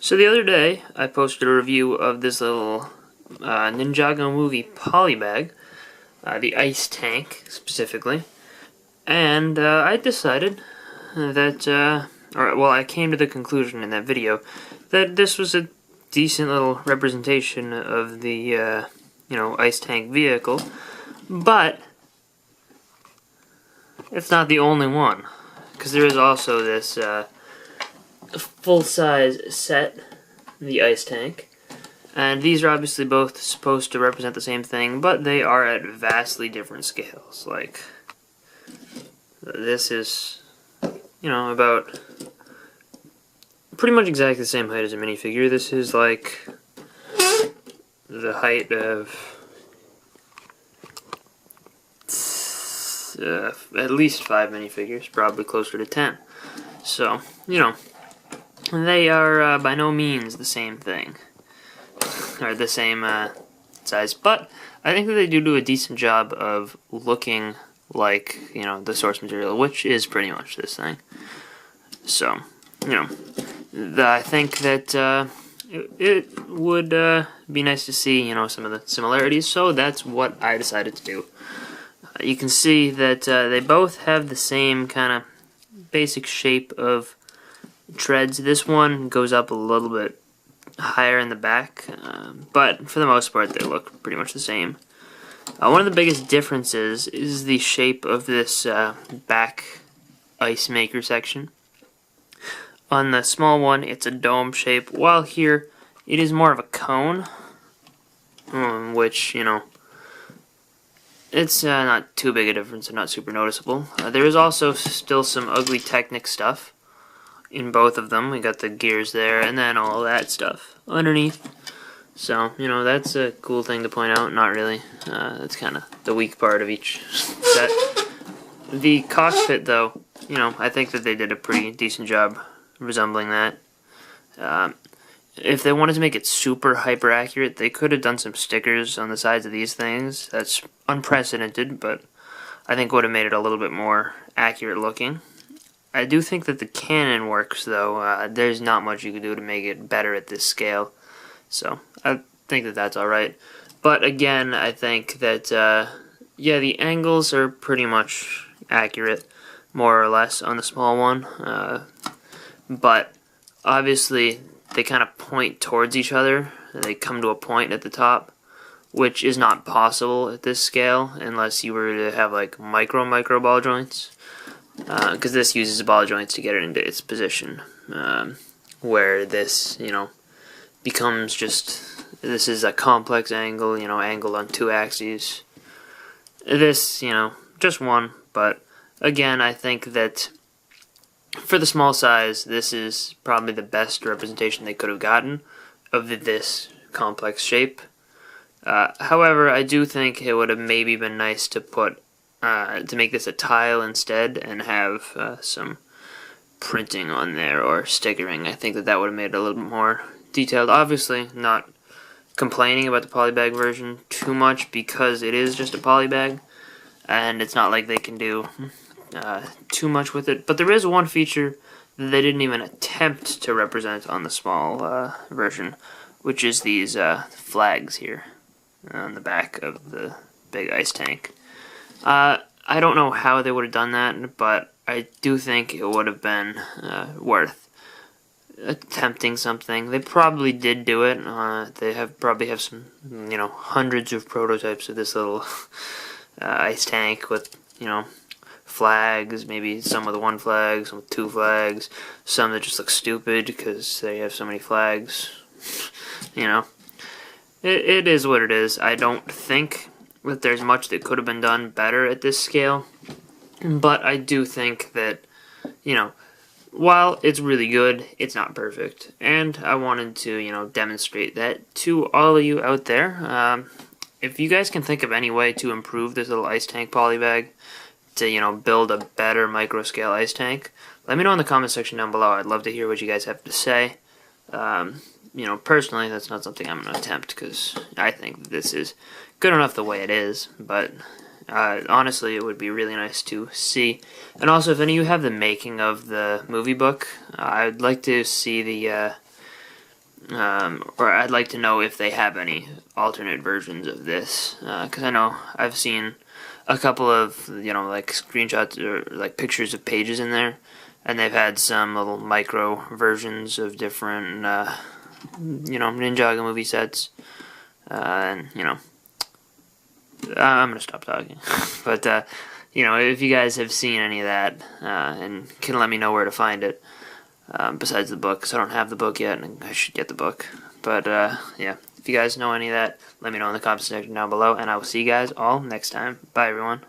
So the other day, I posted a review of this little Ninjago movie Polybag, the ice tank specifically, and I decided that, I came to the conclusion in that video that this was a decent little representation of the, ice tank vehicle, but it's not the only one, because there is also this full-size set, the ice tank, and these are obviously both supposed to represent the same thing, but they are at vastly different scales. Like, this is, about pretty much exactly the same height as a minifigure. This is like the height of at least 5 minifigures, probably closer to 10. So, they are by no means the same thing, or the same size, but I think that they do a decent job of looking like, the source material, which is pretty much this thing. So, I think that it would be nice to see, some of the similarities, so that's what I decided to do. You can see that they both have the same kind of basic shape of treads. This one goes up a little bit higher in the back, but for the most part they look pretty much the same. One of the biggest differences is the shape of this back ice maker section. On the small one it's a dome shape, while here it is more of a cone, which, it's not too big a difference and not super noticeable. There is also still some ugly Technic stuff in both of them. We got the gears there, and then all that stuff underneath. So, that's a cool thing to point out. Not really. That's kind of the weak part of each set. The cockpit, though, I think that they did a pretty decent job resembling that. If they wanted to make it super hyper accurate, they could have done some stickers on the sides of these things. That's unprecedented, but I think would have made it a little bit more accurate looking. I do think that the cannon works, though. There's not much you could do to make it better at this scale, so I think that that's alright. But again, I think that, the angles are pretty much accurate, more or less, on the small one. But obviously, they kind of point towards each other. They come to a point at the top, which is not possible at this scale unless you were to have like micro ball joints. Because this uses ball joints to get it into its position, where this, becomes this is a complex angle, angled on 2 axes. This, just one, but again, I think that for the small size, this is probably the best representation they could have gotten of this complex shape. However, I do think it would have maybe been nice to make this a tile instead and have some printing on there or stickering. I think that would have made it a little bit more detailed. Obviously, not complaining about the polybag version too much because it is just a polybag, and it's not like they can do too much with it. But there is one feature that they didn't even attempt to represent on the small version, which is these flags here on the back of the big ice tank. I don't know how they would have done that, but I do think it would have been worth attempting something. They probably did do it. They probably have some, hundreds of prototypes of this little ice tank with, flags, maybe some with 1 flag, some with 2 flags, some that just look stupid because they have so many flags. It is what it is. I don't think that there's much that could have been done better at this scale, but I do think that, while it's really good, it's not perfect, and I wanted to, demonstrate that to all of you out there. If you guys can think of any way to improve this little ice tank polybag, to, build a better micro-scale ice tank, let me know in the comment section down below. I'd love to hear what you guys have to say. Personally, that's not something I'm going to attempt, because I think this is good enough the way it is, but honestly, it would be really nice to see. And also, if any of you have the making of the movie book, I'd like to see the or I'd like to know if they have any alternate versions of this, because I know I've seen a couple of, like screenshots or like pictures of pages in there, and they've had some little micro versions of different, Ninjago movie sets, and, I'm gonna stop talking, but, if you guys have seen any of that, and can let me know where to find it, besides the book, because I don't have the book yet, and I should get the book. But, yeah, if you guys know any of that, let me know in the comment section down below, and I will see you guys all next time. Bye, everyone.